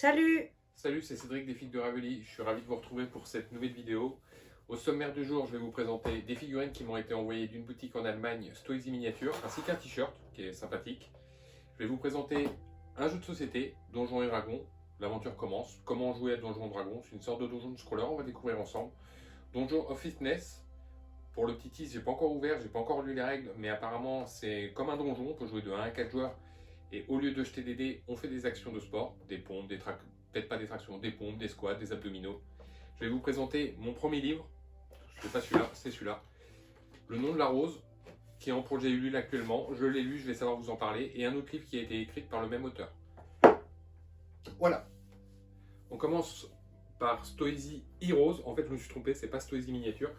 Salut! Salut, c'est Cédric des Figues de Ravelli. Je suis ravi de vous retrouver pour cette nouvelle vidéo. Au sommaire du jour, je vais vous présenter des figurines qui m'ont été envoyées d'une boutique en Allemagne, Stoizy Miniature, ainsi qu'un t-shirt qui est sympathique. Je vais vous présenter un jeu de société, Donjons et Dragons. L'aventure commence. Comment jouer à Donjons et Dragons? C'est une sorte de donjon de scroller, on va découvrir ensemble. Donjon of Fitness. Pour le petit tease, j'ai pas encore ouvert, j'ai pas encore lu les règles, mais apparemment c'est comme un donjon, on peut jouer de 1 à 4 joueurs. Et au lieu de jeter des dés, on fait des actions de sport, des pompes, peut-être pas des tractions, des pompes, des squats, des abdominaux. Je vais vous présenter mon premier livre, c'est pas celui-là, c'est celui-là. Le nom de la rose, qui est en projet Ulule actuellement. Je l'ai lu, je vais savoir vous en parler. Et un autre livre qui a été écrit par le même auteur. Voilà. On commence par Stoizy Heroes. En fait, je me suis trompé, c'est pas Stoizy Miniature.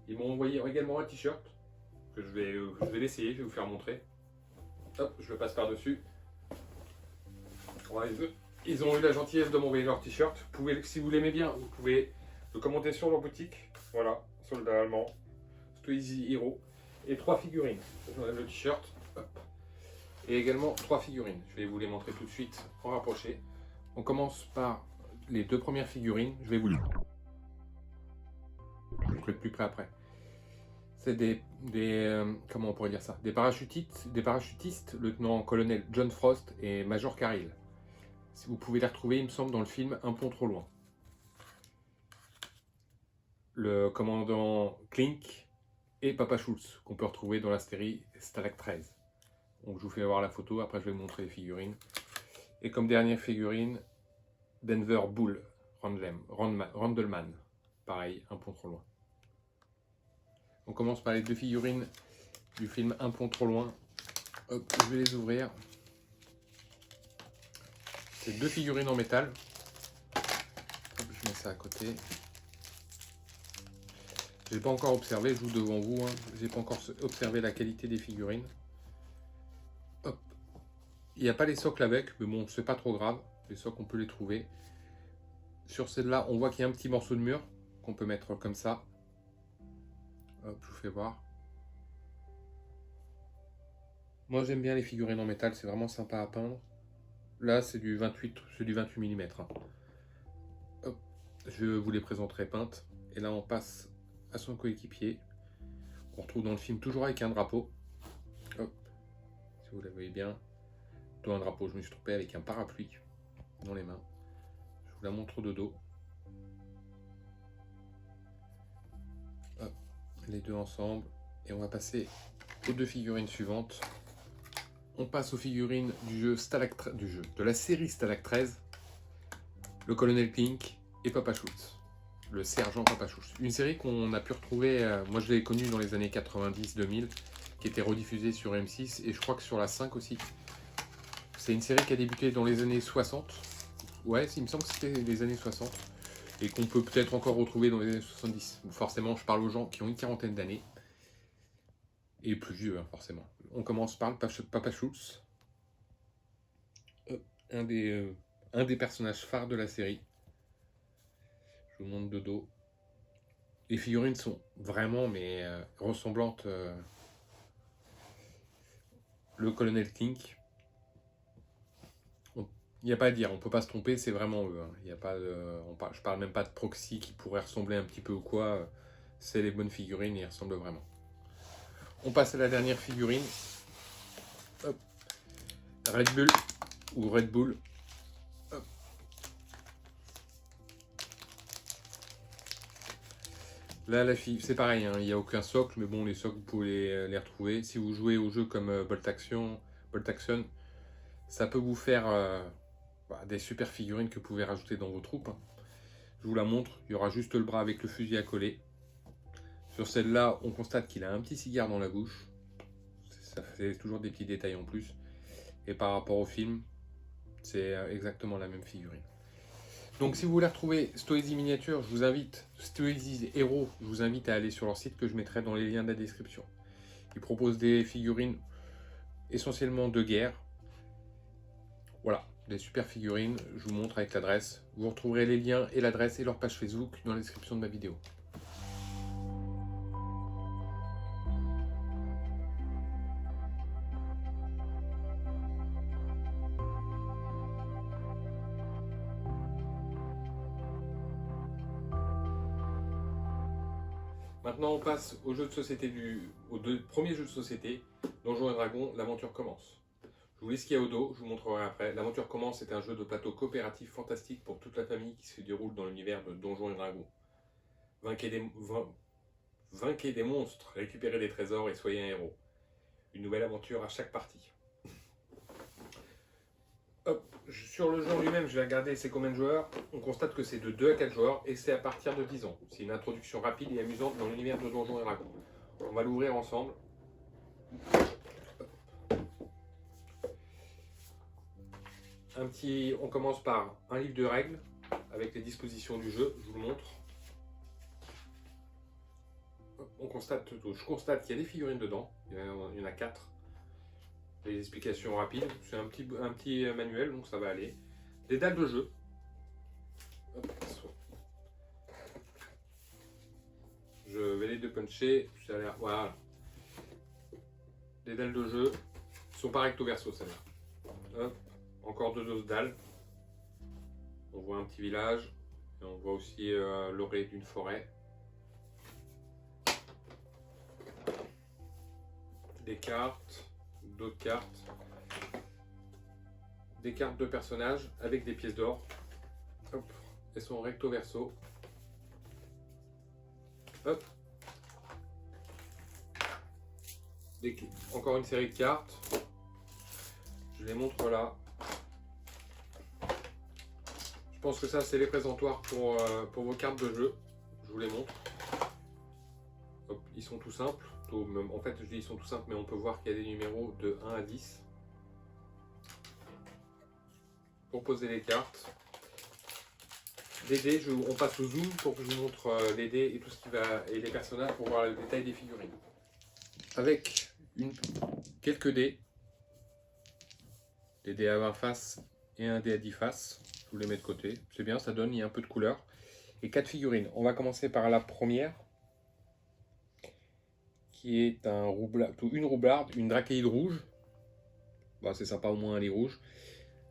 Ils m'ont envoyé également un t-shirt que je vais l'essayer, je vais vous faire montrer. Hop, je le passe par-dessus. Voilà, ils ont eu la gentillesse de m'envoyer leur t-shirt. Si vous l'aimez bien, vous pouvez le commenter sur leur boutique. Voilà, soldat allemand, Stoizy Hero. Et 3 figurines. J'enlève le t-shirt. Et également 3 figurines. Je vais vous les montrer tout de suite en rapproché. On commence par les 2 premières figurines. Je vais vous les... Je ferai plus près après. C'est comment on pourrait dire ça? Des parachutistes, lieutenant-colonel John Frost et Major Carrill. Si vous pouvez les retrouver, il me semble, dans le film Un pont trop loin. Le commandant Klink et Papa Schultz, qu'on peut retrouver dans la série Stalag 13. Donc je vous fais voir la photo, après je vais vous montrer les figurines. Et comme dernière figurine, Denver Bull Randleman. Pareil, Un pont trop loin. On commence par les 2 figurines du film Un pont trop loin. Hop, je vais les ouvrir. C'est 2 figurines en métal. Hop, je mets ça à côté. Je n'ai pas encore observé, je joue devant vous, hein. Je n'ai pas encore observé la qualité des figurines. Hop. Il n'y a pas les socles avec, mais bon, c'est pas trop grave. Les socles, on peut les trouver. Sur celle-là, on voit qu'il y a un petit morceau de mur qu'on peut mettre comme ça. Hop, je vous fais voir. Moi, j'aime bien les figurines en métal, c'est vraiment sympa à peindre. Là, c'est du 28 mm. Hein. Hop, je vous les présenterai peintes. Et là, on passe à son coéquipier. On retrouve dans le film toujours avec un drapeau. Hop, si vous la voyez bien. Plutôt un drapeau, je me suis trompé, avec un parapluie dans les mains. Je vous la montre de dos. Hop, les 2 ensemble. Et on va passer aux 2 figurines suivantes. On passe aux figurines de la série Stalag 13. Le colonel Klink et Papa Schultz. Le sergent Papa Schultz. Une série qu'on a pu retrouver, moi je l'ai connue dans les années 90-2000, qui était rediffusée sur M6 et je crois que sur la 5 aussi. C'est une série qui a débuté dans les années 60. Ouais, il me semble que c'était les années 60. Et qu'on peut peut-être encore retrouver dans les années 70. Forcément, je parle aux gens qui ont une quarantaine d'années. Et plus vieux, hein, forcément. On commence par le Papa Schultz. Un des personnages phares de la série. Je vous montre de dos. Les figurines sont vraiment ressemblantes. Le colonel Klink. Il n'y a pas à dire, on ne peut pas se tromper, c'est vraiment eux. Hein. Y a pas de, je parle même pas de proxy qui pourrait ressembler un petit peu ou quoi. C'est les bonnes figurines et ils ressemblent vraiment. On passe à la dernière figurine. Hop. Red Bull ou Red Bull. Hop. Là, la fille, c'est pareil, hein, il n'y a aucun socle, mais bon, les socles, vous pouvez les retrouver. Si vous jouez aux jeux comme Bolt Action, ça peut vous faire des super figurines que vous pouvez rajouter dans vos troupes. Je vous la montre, il y aura juste le bras avec le fusil à coller. Sur celle-là, on constate qu'il a un petit cigare dans la bouche. Ça fait toujours des petits détails en plus. Et par rapport au film, c'est exactement la même figurine. Donc si vous voulez retrouver Stoizy Miniature, je vous invite, Stoizy Hero, je vous invite à aller sur leur site que je mettrai dans les liens de la description. Ils proposent des figurines essentiellement de guerre. Voilà, des super figurines, je vous montre avec l'adresse. Vous retrouverez les liens et l'adresse et leur page Facebook dans la description de ma vidéo. Maintenant, on passe au jeu de société au premier jeu de société, Donjons et Dragons, l'aventure commence. Je vous lis ce qu'il y a au dos, je vous montrerai après. L'aventure commence, c'est un jeu de plateau coopératif fantastique pour toute la famille qui se déroule dans l'univers de Donjons et Dragons. Vainquez des monstres, récupérez des trésors et soyez un héros. Une nouvelle aventure à chaque partie. Hop, sur le jeu lui-même, je vais regarder c'est combien de joueurs. On constate que c'est de 2 à 4 joueurs et c'est à partir de 10 ans. C'est une introduction rapide et amusante dans l'univers de Donjons et Dragons. On va l'ouvrir ensemble. On commence par un livre de règles avec les dispositions du jeu, je vous le montre. Je constate qu'il y a des figurines dedans, il y en a 4. Les explications rapides, c'est un petit manuel donc ça va aller. Des dalles de jeu. Hop. Je vais les puncher, ça a l'air. Voilà. Les dalles de jeu sont pas recto verso celles-là. Encore 2 autres dalles. On voit un petit village. Et on voit aussi l'orée d'une forêt. Des cartes, d'autres cartes. Des cartes de personnages avec des pièces d'or. Hop, elles sont recto verso. Hop. Encore une série de cartes. Je les montre là. Je pense que ça c'est les présentoirs pour vos cartes de jeu. Je vous les montre. Hop, ils sont tout simples. En fait je dis ils sont tout simples mais on peut voir qu'il y a des numéros de 1 à 10. Pour poser les cartes. Les dés, on passe au zoom pour que je vous montre les dés et tout ce qui va et les personnages pour voir le détail des figurines. Avec quelques dés, des dés à 20 faces et un dé à 10 faces. Je vous les mets de côté. C'est bien, ça donne, il y a un peu de couleur. Et 4 figurines. On va commencer par la première, qui est une roublarde, une dracaïde rouge. Bah, c'est sympa, au moins elle est rouge.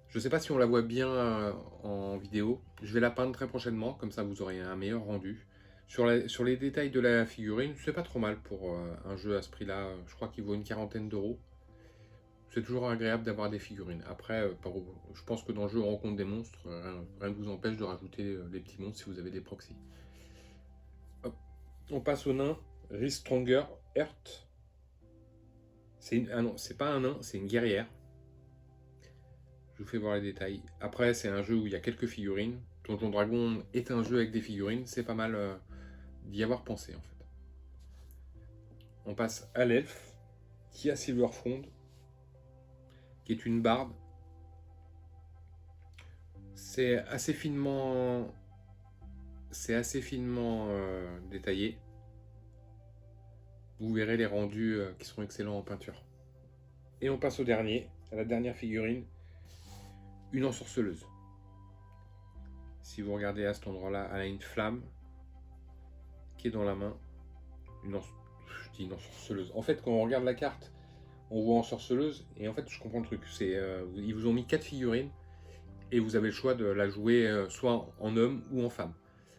Je ne sais pas si on la voit bien en vidéo. Je vais la peindre très prochainement, comme ça vous aurez un meilleur rendu. Sur les détails de la figurine, c'est pas trop mal pour un jeu à ce prix-là. Je crois qu'il vaut une quarantaine d'euros. C'est toujours agréable d'avoir des figurines. Après, je pense que dans le jeu on rencontre des monstres. Rien ne vous empêche de rajouter les petits monstres si vous avez des proxys. Hop. On passe au nain. Ristronger Earth. Non, c'est pas un nain, c'est une guerrière. Je vous fais voir les détails. Après, c'est un jeu où il y a quelques figurines. Donjon Dragon est un jeu avec des figurines. C'est pas mal d'y avoir pensé, en fait. On passe à l'elfe, Tia Silverfrond, qui est une barde. C'est assez finement détaillé. Vous verrez les rendus qui seront excellents en peinture. Et on passe à la dernière figurine. Une ensorceleuse. Si vous regardez à cet endroit-là, elle a une flamme qui est dans la main. Je dis une ensorceleuse. En fait, quand on regarde la carte, on voit ensorceleuse. Et en fait, je comprends le truc. Ils vous ont mis 4 figurines et vous avez le choix de la jouer soit en homme ou en femme.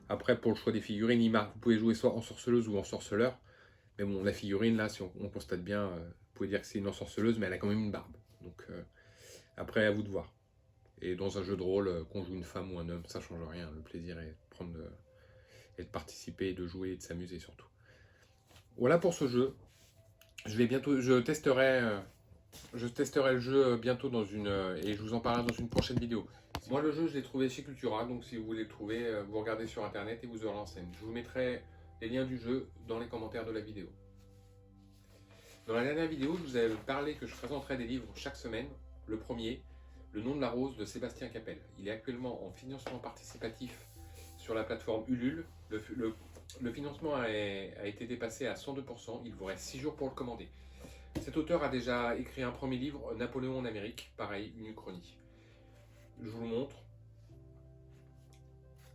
Après, pour le choix des figurines, vous pouvez jouer soit ensorceleuse ou ensorceleur. Mais bon, la figurine, là, si on constate bien, vous pouvez dire que c'est une ensorceleuse, mais elle a quand même une barbe. Donc, après, à vous de voir. Et dans un jeu de rôle, qu'on joue une femme ou un homme, ça ne change rien. Le plaisir est de participer, de jouer et de s'amuser surtout. Voilà pour ce jeu. Je testerai le jeu bientôt et je vous en parlerai dans une prochaine vidéo. Moi, le jeu, je l'ai trouvé chez Cultura, donc si vous voulez le trouver, vous regardez sur internet et vous aurez l'enseigne. Je vous mettrai les liens du jeu dans les commentaires de la vidéo. Dans la dernière vidéo, je vous avais parlé que je présenterai des livres chaque semaine. Le premier, Le nom de la rose de Sébastien Capel. Il est actuellement en financement participatif sur la plateforme Ulule. Le financement a été dépassé à 102%. Il vous reste 6 jours pour le commander. Cet auteur a déjà écrit un premier livre, Napoléon en Amérique, pareil, une uchronie. Je vous le montre.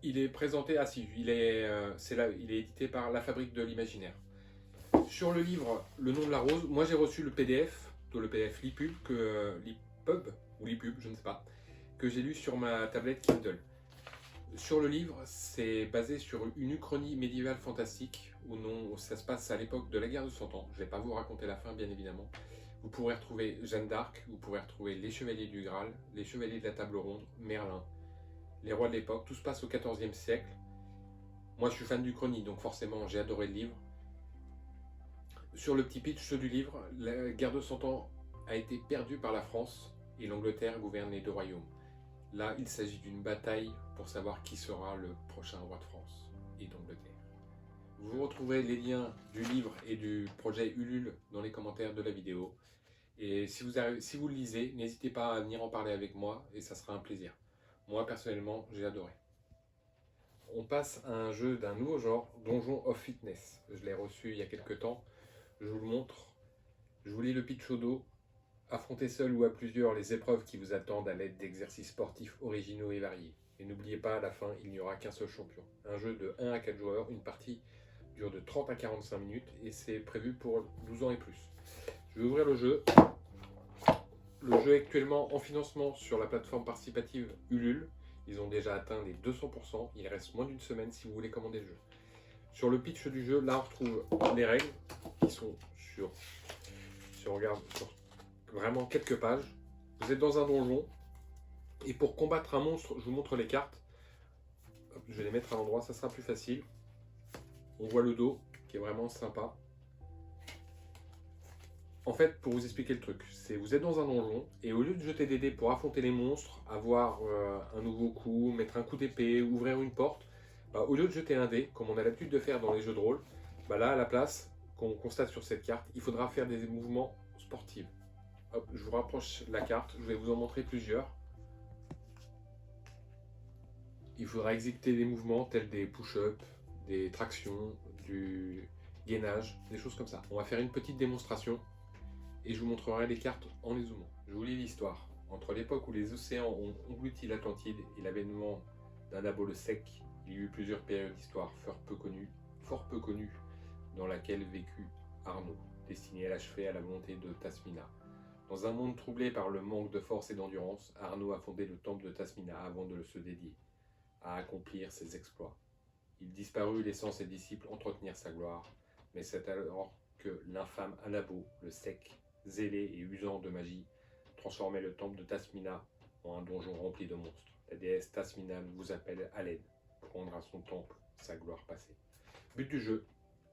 Il est présenté, il est édité par La Fabrique de l'Imaginaire. Sur le livre Le nom de la rose, moi j'ai reçu le PDF, le PDF Lipub, je ne sais pas, que j'ai lu sur ma tablette Kindle. Sur le livre, c'est basé sur une uchronie médiévale fantastique où non, ça se passe à l'époque de la guerre de 100 ans. Je ne vais pas vous raconter la fin, bien évidemment. Vous pourrez retrouver Jeanne d'Arc, vous pourrez retrouver les Chevaliers du Graal, les Chevaliers de la Table Ronde, Merlin, les rois de l'époque. Tout se passe au XIVe siècle. Moi, je suis fan d'Uchronie, donc forcément, j'ai adoré le livre. Sur le petit pitch du livre, la guerre de 100 ans a été perdue par la France et l'Angleterre gouverne les deux royaumes. Là, il s'agit d'une bataille pour savoir qui sera le prochain roi de France et d'Angleterre. Vous retrouverez les liens du livre et du projet Ulule dans les commentaires de la vidéo. Et si vous le lisez, n'hésitez pas à venir en parler avec moi et ça sera un plaisir. Moi, personnellement, j'ai adoré. On passe à un jeu d'un nouveau genre, Donjon of Fitness. Je l'ai reçu il y a quelques temps. Je vous le montre. Je vous lis le pitch au dos. Affrontez seul ou à plusieurs les épreuves qui vous attendent à l'aide d'exercices sportifs originaux et variés. Et n'oubliez pas, à la fin, il n'y aura qu'un seul champion. Un jeu de 1 à 4 joueurs, une partie dure de 30 à 45 minutes et c'est prévu pour 12 ans et plus. Je vais ouvrir le jeu. Le jeu est actuellement en financement sur la plateforme participative Ulule. Ils ont déjà atteint les 200%. Il reste moins d'une semaine si vous voulez commander le jeu. Sur le pitch du jeu, là on retrouve les règles qui sont sur vraiment quelques pages. Vous êtes dans un donjon et pour combattre un monstre, je vous montre les cartes. Hop, je vais les mettre à l'endroit, ça sera plus facile. On voit le dos qui est vraiment sympa. En fait, pour vous expliquer le truc, c'est vous êtes dans un donjon et au lieu de jeter des dés pour affronter les monstres, avoir un nouveau coup, mettre un coup d'épée, ouvrir une porte, au lieu de jeter un dé, comme on a l'habitude de faire dans les jeux de rôle, là à la place qu'on constate sur cette carte, il faudra faire des mouvements sportifs. Hop, je vous rapproche la carte, je vais vous en montrer plusieurs. Il faudra exécuter des mouvements tels des push-ups, des tractions, du gainage, des choses comme ça. On va faire une petite démonstration et je vous montrerai les cartes en les zoomant. Je vous lis l'histoire. Entre l'époque où les océans ont englouti l'Atlantide et l'avènement d'un abo le sec, il y eut plusieurs périodes d'histoire fort peu connues, dans laquelle vécut Arnaud, destiné à l'achever à la volonté de Tasmina. Dans un monde troublé par le manque de force et d'endurance, Arnaud a fondé le temple de Tasmina avant de se dédier à accomplir ses exploits. Il disparut, laissant ses disciples entretenir sa gloire, mais c'est alors que l'infâme Anabo, le sec, zélé et usant de magie, transformait le temple de Tasmina en un donjon rempli de monstres. La déesse Tasmina vous appelle à l'aide pour rendre à son temple sa gloire passée. But du jeu,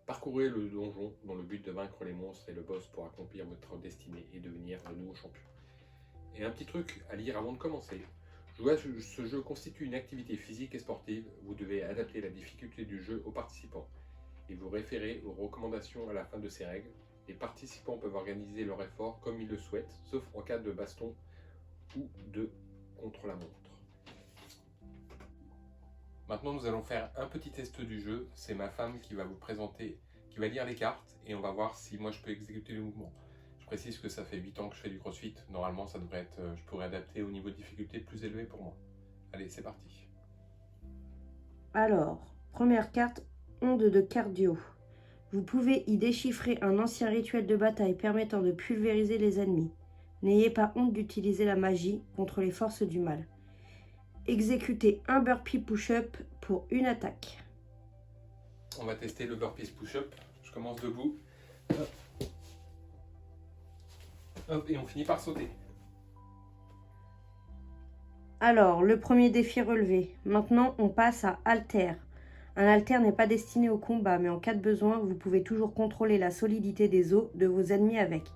parcourez le donjon dans le but de vaincre les monstres et le boss pour accomplir votre destinée et devenir le nouveau champion. Et un petit truc à lire avant de commencer. Jouer à ce jeu constitue une activité physique et sportive. Vous devez adapter la difficulté du jeu aux participants et vous référer aux recommandations à la fin de ces règles. Les participants peuvent organiser leur effort comme ils le souhaitent, sauf en cas de baston ou de contre-la-montre. Maintenant, nous allons faire un petit test du jeu. C'est ma femme qui va vous présenter, qui va lire les cartes et on va voir si moi je peux exécuter le mouvement. Je précise que ça fait 8 ans que je fais du crossfit. Normalement, ça devrait être, je pourrais adapter au niveau de difficulté plus élevé pour moi. Allez, c'est parti. Alors, première carte, onde de cardio. Vous pouvez y déchiffrer un ancien rituel de bataille permettant de pulvériser les ennemis. N'ayez pas honte d'utiliser la magie contre les forces du mal. Exécutez un burpee push-up pour une attaque. On va tester le burpees push-up. Je commence debout. Hop, et on finit par sauter. Alors, le premier défi relevé. Maintenant, on passe à haltère. Un haltère n'est pas destiné au combat, mais en cas de besoin, vous pouvez toujours contrôler la solidité des os de vos ennemis avec.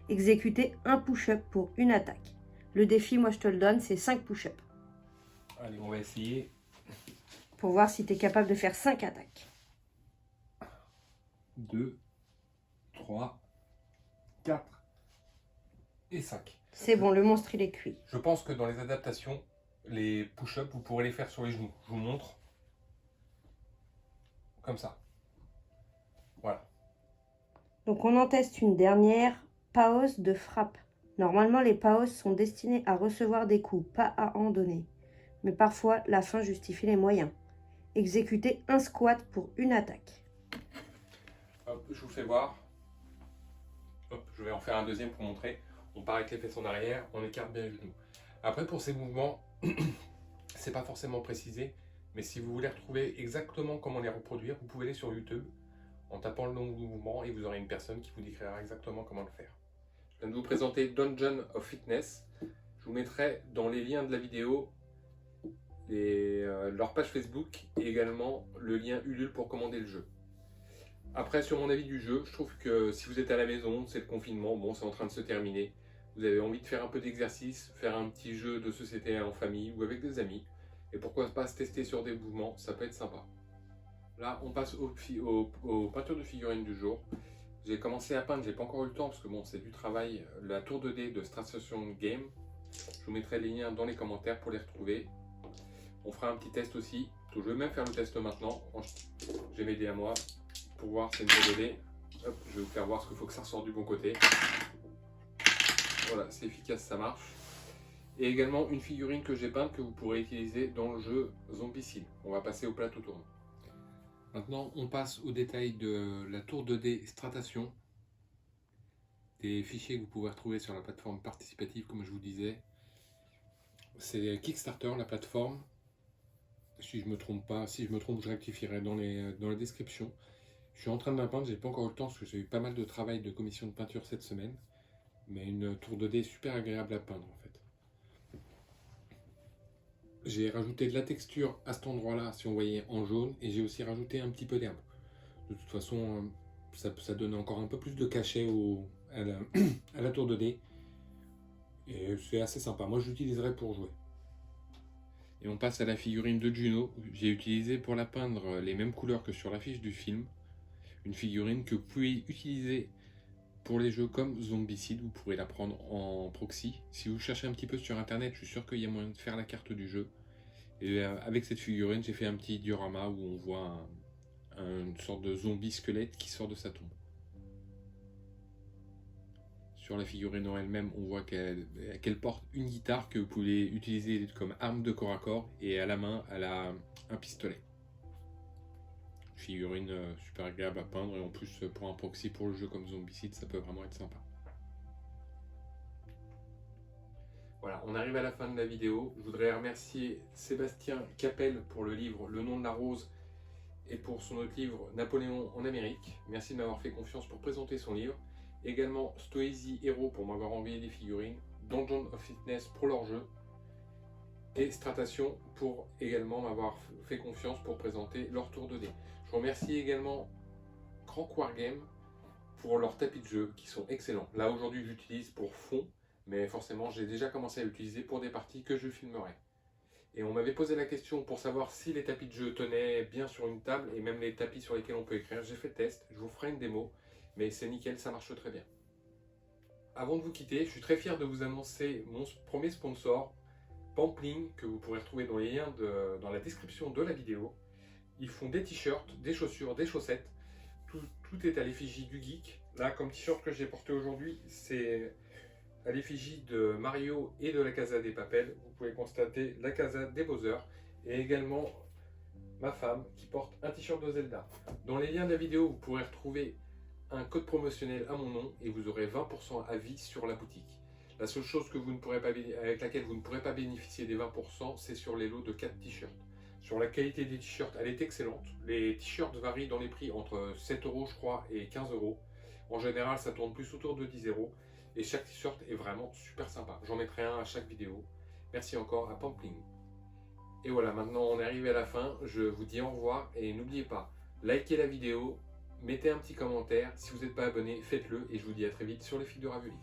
Exécutez un push-up pour une attaque. Le défi, moi je te le donne, c'est 5 push-ups. Allez, on va essayer. Pour voir si tu es capable de faire 5 attaques. 2, 3, 4 et 5. C'est bon, le monstre il est cuit. Je pense que dans les adaptations, les push-ups, vous pourrez les faire sur les genoux. Je vous montre. Comme ça. Voilà. Donc on en teste une dernière, paos de frappe. Normalement les paos sont destinés à recevoir des coups, pas à en donner. Mais parfois la fin justifie les moyens. Exécutez un squat pour une attaque. Hop, je vous fais voir. Hop, je vais en faire un deuxième pour montrer. On part avec les fesses en arrière, on écarte bien les genoux. Après pour ces mouvements, c'est pas forcément précisé, Mais si vous voulez retrouver exactement comment les reproduire, vous pouvez aller sur YouTube en tapant le nom du mouvement et vous aurez une personne qui vous décrira exactement comment le faire. Je viens de vous présenter Dungeon of Fitness. Je vous mettrai dans les liens de la vidéo leur page Facebook et également le lien Ulule pour commander le jeu. Après, sur mon avis du jeu, je trouve que si vous êtes à la maison, c'est le confinement, bon, c'est en train de se terminer, vous avez envie de faire un peu d'exercice, faire un petit jeu de société en famille ou avec des amis, et pourquoi pas se tester sur des mouvements, ça peut être sympa. Là, on passe aux peintures de figurines du jour. J'ai commencé à peindre, j'ai pas encore eu le temps parce que bon, c'est du travail, la tour 2D de Stratostation Game. Je vous mettrai les liens dans les commentaires pour les retrouver. On fera un petit test aussi. Donc, je vais même faire le test maintenant. J'ai mes dés à moi pour voir c'est une tour 2D. Hop, je vais vous faire voir ce qu'il faut que ça ressorte du bon côté. Voilà, c'est efficace, ça marche. Et également une figurine que j'ai peinte que vous pourrez utiliser dans le jeu Zombicide. On va passer au plateau tournant. Maintenant, on passe au détail de la tour 2D Stratation. Des fichiers que vous pouvez retrouver sur la plateforme participative, comme je vous disais. C'est Kickstarter, la plateforme. Si je me trompe pas, si je me trompe, je rectifierai dans la description. Je suis en train de la peindre, j'ai pas encore eu le temps parce que j'ai eu pas mal de travail de commission de peinture cette semaine. Mais une tour 2D super agréable à peindre en fait. J'ai rajouté de la texture à cet endroit-là, si on voyait en jaune, et j'ai aussi rajouté un petit peu d'herbe. De toute façon, ça donne encore un peu plus de cachet à la tour 2D. Et c'est assez sympa. Moi, je l'utiliserai pour jouer. Et on passe à la figurine de Juno. J'ai utilisé pour la peindre les mêmes couleurs que sur l'affiche du film. Une figurine que vous pouvez utiliser pour les jeux comme Zombicide. Vous pourrez la prendre en proxy. Si vous cherchez un petit peu sur internet, je suis sûr qu'il y a moyen de faire la carte du jeu. Et avec cette figurine, j'ai fait un petit diorama où on voit une sorte de zombie squelette qui sort de sa tombe. Sur la figurine en elle-même, on voit qu'elle porte une guitare que vous pouvez utiliser comme arme de corps à corps, et à la main, elle a un pistolet. Figurine super agréable à peindre, et en plus pour un proxy pour le jeu comme Zombicide, ça peut vraiment être sympa. Voilà, on arrive à la fin de la vidéo. Je voudrais remercier Sébastien Capel pour le livre Le nom de la rose et pour son autre livre Napoléon en Amérique. Merci de m'avoir fait confiance pour présenter son livre. Également Stoezy Hero pour m'avoir envoyé des figurines, Dungeon of Fitness pour leur jeu, et Stratation pour également m'avoir fait confiance pour présenter leur tour 2D. Je remercie également Crank Wargame pour leurs tapis de jeu qui sont excellents. Là aujourd'hui j'utilise pour fond, mais forcément j'ai déjà commencé à l'utiliser pour des parties que je filmerai. Et on m'avait posé la question pour savoir si les tapis de jeu tenaient bien sur une table et même les tapis sur lesquels on peut écrire. J'ai fait le test, je vous ferai une démo. Mais c'est nickel, ça marche très bien. Avant de vous quitter, je suis très fier de vous annoncer mon premier sponsor, Pampling, que vous pourrez retrouver dans les liens dans la description de la vidéo. Ils font des t-shirts, des chaussures, des chaussettes. Tout est à l'effigie du geek. Là, comme t-shirt que j'ai porté aujourd'hui, c'est à l'effigie de Mario et de la Casa des Papel. Vous pouvez constater la Casa des Bowser et également ma femme qui porte un t-shirt de Zelda. Dans les liens de la vidéo, vous pourrez retrouver un code promotionnel à mon nom et vous aurez 20% à vie sur la boutique. La seule chose que avec laquelle vous ne pourrez pas bénéficier des 20%, c'est sur les lots de 4 t-shirts. Sur la qualité des t-shirts, elle est excellente. Les t-shirts varient dans les prix entre 7 € je crois et 15 €. En général, ça tourne plus autour de 10 € et chaque t-shirt est vraiment super sympa. J'en mettrai un à chaque vidéo. Merci encore à Pampling. Et voilà, maintenant on est arrivé à la fin. Je vous dis au revoir et n'oubliez pas, likez la vidéo, mettez un petit commentaire. Si vous n'êtes pas abonné, faites-le et je vous dis à très vite sur les fils de Raveli.